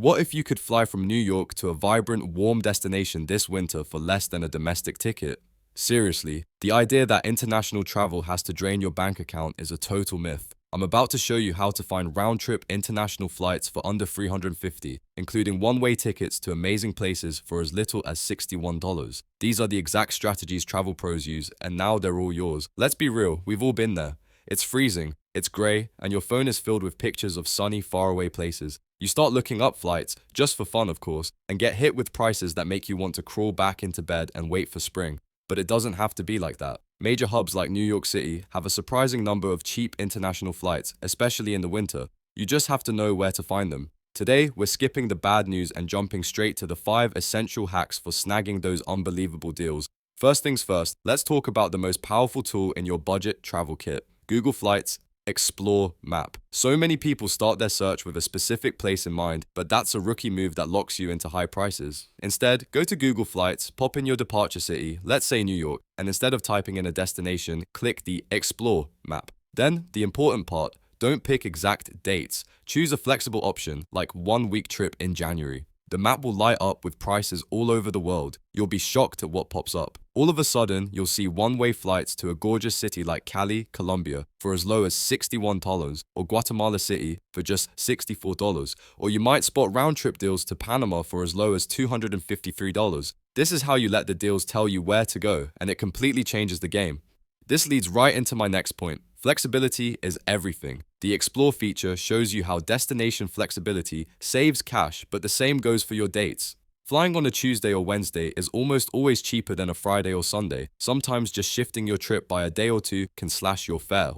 What if you could fly from New York to a vibrant, warm destination this winter for less than a domestic ticket? Seriously, the idea that international travel has to drain your bank account is a total myth. I'm about to show you how to find round-trip international flights for under $350, including one-way tickets to amazing places for as little as $61. These are the exact strategies travel pros use, and now they're all yours. Let's be real, we've all been there. It's freezing, it's grey, and your phone is filled with pictures of sunny, faraway places. You start looking up flights, just for fun of course, and get hit with prices that make you want to crawl back into bed and wait for spring. But it doesn't have to be like that. Major hubs like New York City have a surprising number of cheap international flights, especially in the winter. You just have to know where to find them. Today, we're skipping the bad news and jumping straight to the 5 essential hacks for snagging those unbelievable deals. First things first, let's talk about the most powerful tool in your budget travel kit: Google Flights Explore Map. So many people start their search with a specific place in mind, but that's a rookie move that locks you into high prices. Instead, go to Google Flights, pop in your departure city, let's say New York, and instead of typing in a destination, click the Explore map. Then, the important part, don't pick exact dates. Choose a flexible option, like 1-week trip in January. The map will light up with prices all over the world. You'll be shocked at what pops up. All of a sudden, you'll see one-way flights to a gorgeous city like Cali, Colombia for as low as $61, or Guatemala City for just $64, or you might spot round-trip deals to Panama for as low as $253. This is how you let the deals tell you where to go, and it completely changes the game. This leads right into my next point. Flexibility is everything. The Explore feature shows you how destination flexibility saves cash, but the same goes for your dates. Flying on a Tuesday or Wednesday is almost always cheaper than a Friday or Sunday. Sometimes just shifting your trip by a day or two can slash your fare.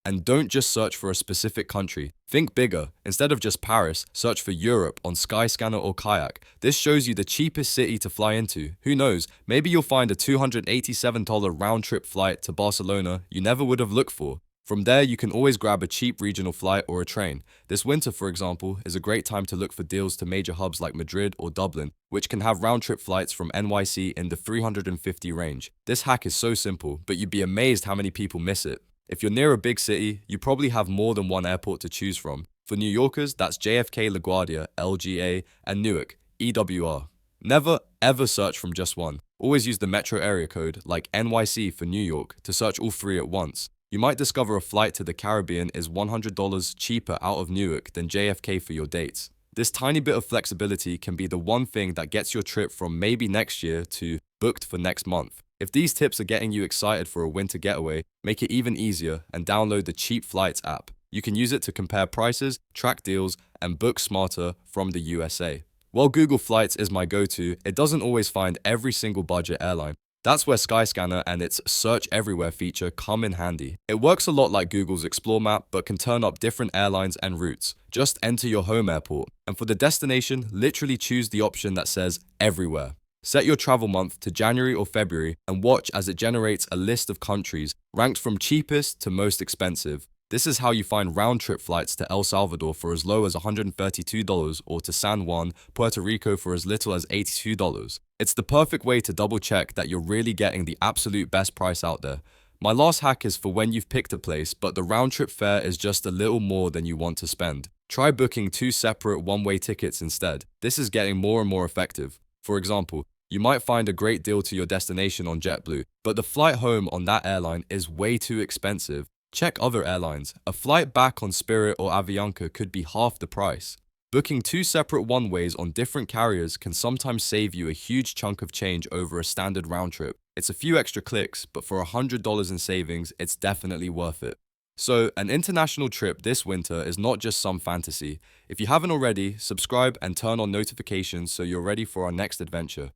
And don't just search for a specific country. Think bigger. Instead of just Paris, search for Europe on Skyscanner or Kayak. This shows you the cheapest city to fly into. Who knows, maybe you'll find a $287 round-trip flight to Barcelona you never would have looked for. From there, you can always grab a cheap regional flight or a train. This winter, for example, is a great time to look for deals to major hubs like Madrid or Dublin, which can have round-trip flights from NYC in the 350 range. This hack is so simple, but you'd be amazed how many people miss it. If you're near a big city, you probably have more than one airport to choose from. For New Yorkers, that's JFK LaGuardia, LGA, and Newark, EWR. Never, ever search from just one. Always use the metro area code, like NYC for New York, to search all 3 at once. You might discover a flight to the Caribbean is $100 cheaper out of Newark than JFK for your dates. This tiny bit of flexibility can be the one thing that gets your trip from maybe next year to booked for next month. If these tips are getting you excited for a winter getaway, make it even easier and download the Cheap Flights app. You can use it to compare prices, track deals, and book smarter from the USA. While Google Flights is my go-to, it doesn't always find every single budget airline. That's where Skyscanner and its Search Everywhere feature come in handy. It works a lot like Google's Explore map, but can turn up different airlines and routes. Just enter your home airport, and for the destination, literally choose the option that says Everywhere. Set your travel month to January or February and watch as it generates a list of countries ranked from cheapest to most expensive. This is how you find round-trip flights to El Salvador for as low as $132 or to San Juan, Puerto Rico for as little as $82. It's the perfect way to double-check that you're really getting the absolute best price out there. My last hack is for when you've picked a place, but the round-trip fare is just a little more than you want to spend. Try booking 2 separate one-way tickets instead. This is getting more and more effective. For example, you might find a great deal to your destination on JetBlue, but the flight home on that airline is way too expensive. Check other airlines. A flight back on Spirit or Avianca could be half the price. Booking 2 separate one-ways on different carriers can sometimes save you a huge chunk of change over a standard round trip. It's a few extra clicks, but for $100 in savings, it's definitely worth it. So, an international trip this winter is not just some fantasy. If you haven't already, subscribe and turn on notifications so you're ready for our next adventure.